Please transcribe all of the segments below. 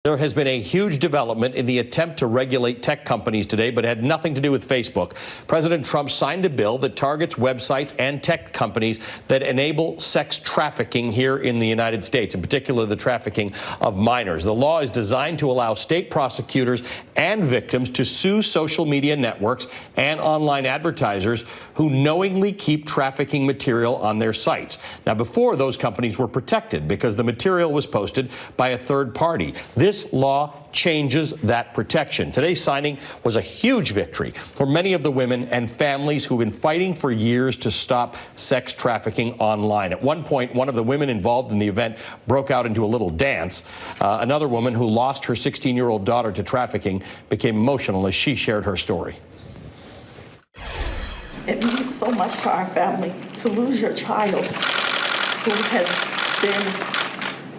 There has been a huge development in the attempt to regulate tech companies today, but had nothing to do with Facebook. President Trump signed a bill that targets websites and tech companies that enable sex trafficking here in the United States, in particular the trafficking of minors. The law is designed to allow state prosecutors and victims to sue social media networks and online advertisers who knowingly keep trafficking material on their sites. Now, before, those companies were protected because the material was posted by a third party. This law changes that protection. Today's signing was a huge victory for many of the women and families who've been fighting for years to stop sex trafficking online. At one point, one of the women involved in the event broke out into a little dance. Another woman who lost her 16-year-old daughter to trafficking became emotional as she shared her story. It means so much to our family to lose your child who has been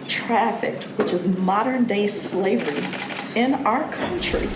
trafficked, which is modern-day slavery in our country.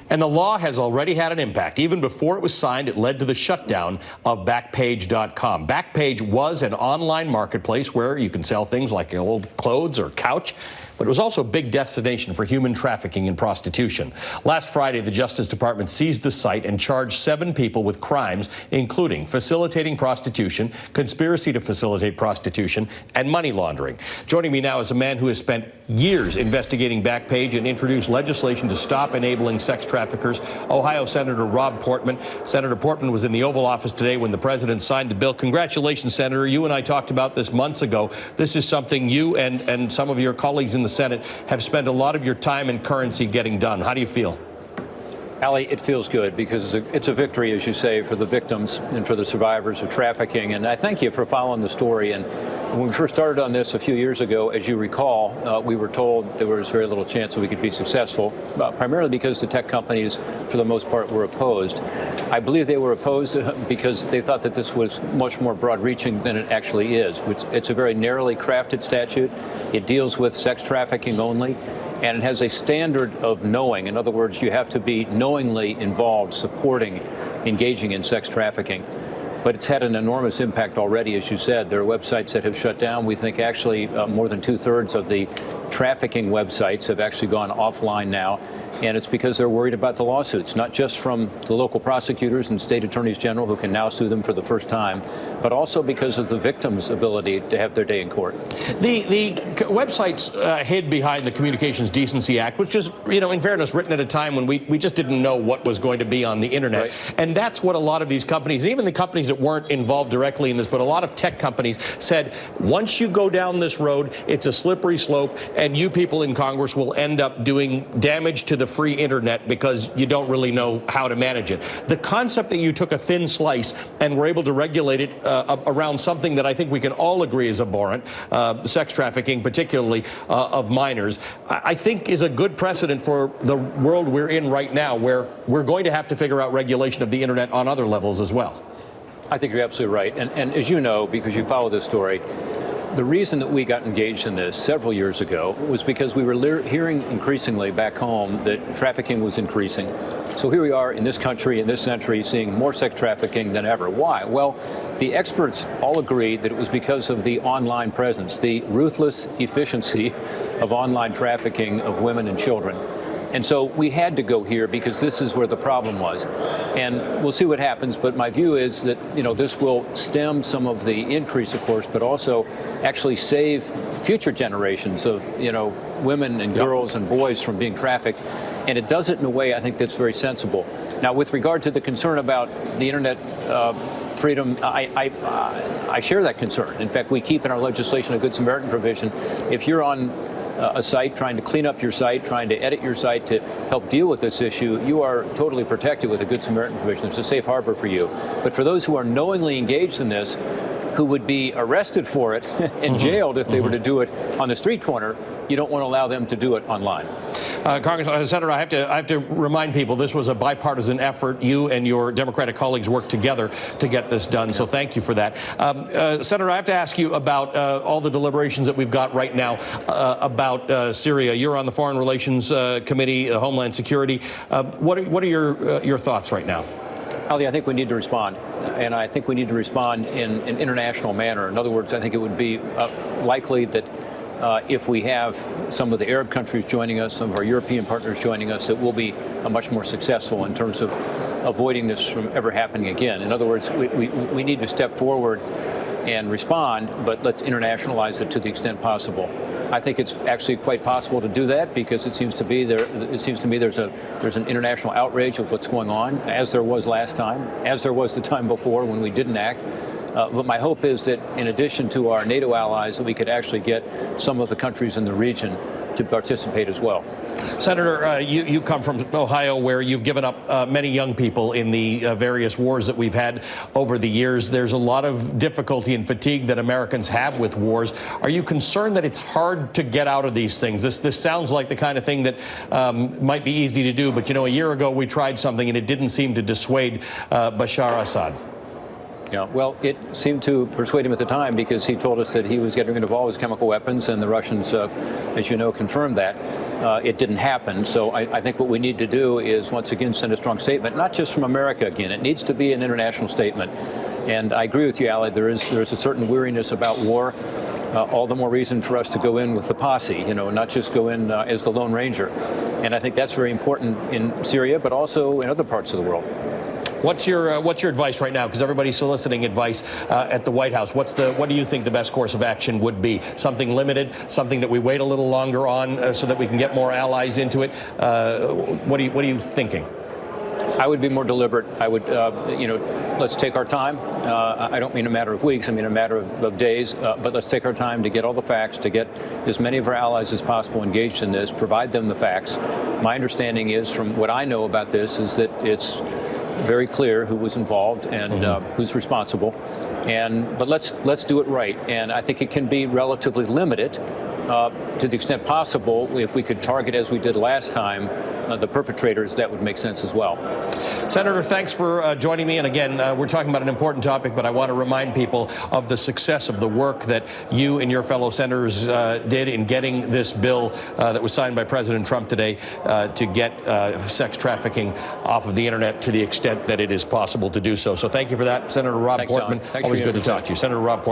And the law has already had an impact. Even before it was signed, it led to the shutdown of Backpage.com. Backpage was an online marketplace where you can sell things like old clothes or couch, but it was also a big destination for human trafficking and prostitution. Last Friday, the Justice Department seized the site and charged 7 people with crimes, including facilitating prostitution, conspiracy to facilitate prostitution, and money laundering. Joining me now is a man who has spent years investigating Backpage and introduced legislation to stop enabling sex traffickers, Ohio Senator Rob Portman. Senator Portman was in the Oval Office today when the president signed the bill. Congratulations, Senator. You and I talked about this months ago. This is something you and some of your colleagues in the Senate have spent a lot of your time and currency getting done. How do you feel? Ali, it feels good because it's a victory, as you say, for the victims and for the survivors of trafficking. And I thank you for following the story. And when we first started on this a few years ago, as you recall, we were told there was very little chance that we could be successful, primarily because the tech companies, for the most part, were opposed. I believe they were opposed because they thought that this was much more broad-reaching than it actually is. It's a very narrowly crafted statute. It deals with sex trafficking only. And it has a standard of knowing. In other words, you have to be knowingly involved, supporting, engaging in sex trafficking. But it's had an enormous impact already, as you said. There are websites that have shut down. We think actually more than 2/3 of the trafficking websites have actually gone offline now. And it's because they're worried about the lawsuits, not just from the local prosecutors and state attorneys general who can now sue them for the first time, but also because of the victims' ability to have their day in court. The websites hid behind the Communications Decency Act, which is, in fairness, written at a time when we just didn't know what was going to be on the internet. Right. And that's what a lot of these companies, even the companies that weren't involved directly in this, but a lot of tech companies said, once you go down this road, it's a slippery slope, and you people in Congress will end up doing damage to the free internet because you don't really know how to manage it. The concept that you took a thin slice and were able to regulate it around something that I think we can all agree is abhorrent, sex trafficking, particularly of minors, I think is a good precedent for the world we're in right now, where we're going to have to figure out regulation of the internet on other levels as well. I think you're absolutely right. And as you know, because you follow this story, the reason that we got engaged in this several years ago was because we were hearing increasingly back home that trafficking was increasing. So here we are in this country, in this century, seeing more sex trafficking than ever. Why? Well, the experts all agreed that it was because of the online presence, the ruthless efficiency of online trafficking of women and children. And so we had to go here because this is where the problem was. And we'll see what happens, but my view is that, this will stem some of the increase, of course, but also actually save future generations of, women and girls and boys from being trafficked. And it does it in a way I think that's very sensible. Now, with regard to the concern about the internet freedom, I share that concern. In fact, we keep in our legislation a Good Samaritan provision. If you're on a site, trying to clean up your site, trying to edit your site to help deal with this issue, you are totally protected with a Good Samaritan provision. There's a safe harbor for you. But for those who are knowingly engaged in this, who would be arrested for it and jailed if they were to do it on the street corner, you don't want to allow them to do it online. Senator, I have to remind people this was a bipartisan effort. You and your Democratic colleagues worked together to get this done, so thank you for that. Senator, I have to ask you about all the deliberations that we've got right now about Syria. You're on the Foreign Relations Committee, Homeland Security. What are your thoughts right now? Ali, I think we need to respond, and I think we need to respond in an international manner. In other words, I think it would be likely that if we have some of the Arab countries joining us, some of our European partners joining us, that we'll be much more successful in terms of avoiding this from ever happening again. In other words, we need to step forward and respond, but let's internationalize it to the extent possible. I think it's actually quite possible to do that because it seems to me there's an international outrage of what's going on, as there was last time, as there was the time before when we didn't act. But my hope is that in addition to our NATO allies, that we could actually get some of the countries in the region to participate as well. Senator, you come from Ohio, where you've given up many young people in the various wars that we've had over the years. There's a lot of difficulty and fatigue that Americans have with wars. Are you concerned that it's hard to get out of these things? This sounds like the kind of thing that might be easy to do, but, you know, a year ago we tried something and it didn't seem to dissuade Bashar Assad. Yeah, well, it seemed to persuade him at the time because he told us that he was getting rid of all his chemical weapons, and the Russians, as you know, confirmed that. It didn't happen. So I think what we need to do is once again send a strong statement, not just from America again. It needs to be an international statement. And I agree with you, Ali. There is a certain weariness about war. All the more reason for us to go in with the posse, you know, not just go in as the Lone Ranger. And I think that's very important in Syria, but also in other parts of the world. What's your advice right now? Because everybody's soliciting advice at the White House. What do you think the best course of action would be? Something limited, something that we wait a little longer on so that we can get more allies into it. What are you thinking? I would be more deliberate. I would, let's take our time. I don't mean a matter of weeks. I mean a matter of days. But let's take our time to get all the facts, to get as many of our allies as possible engaged in this, provide them the facts. My understanding is, from what I know about this, is that it's very clear who was involved and who's responsible. But let's do it right. And I think it can be relatively limited to the extent possible. If we could target, as we did last time, the perpetrators, that would make sense as well. Senator, thanks for joining me. And again, we're talking about an important topic, but I want to remind people of the success of the work that you and your fellow senators did in getting this bill that was signed by President Trump today to get sex trafficking off of the internet to the extent that it is possible to do so. So thank you for that, Senator Rob Portman. Thanks, always good to talk to you. Senator Rob Portman.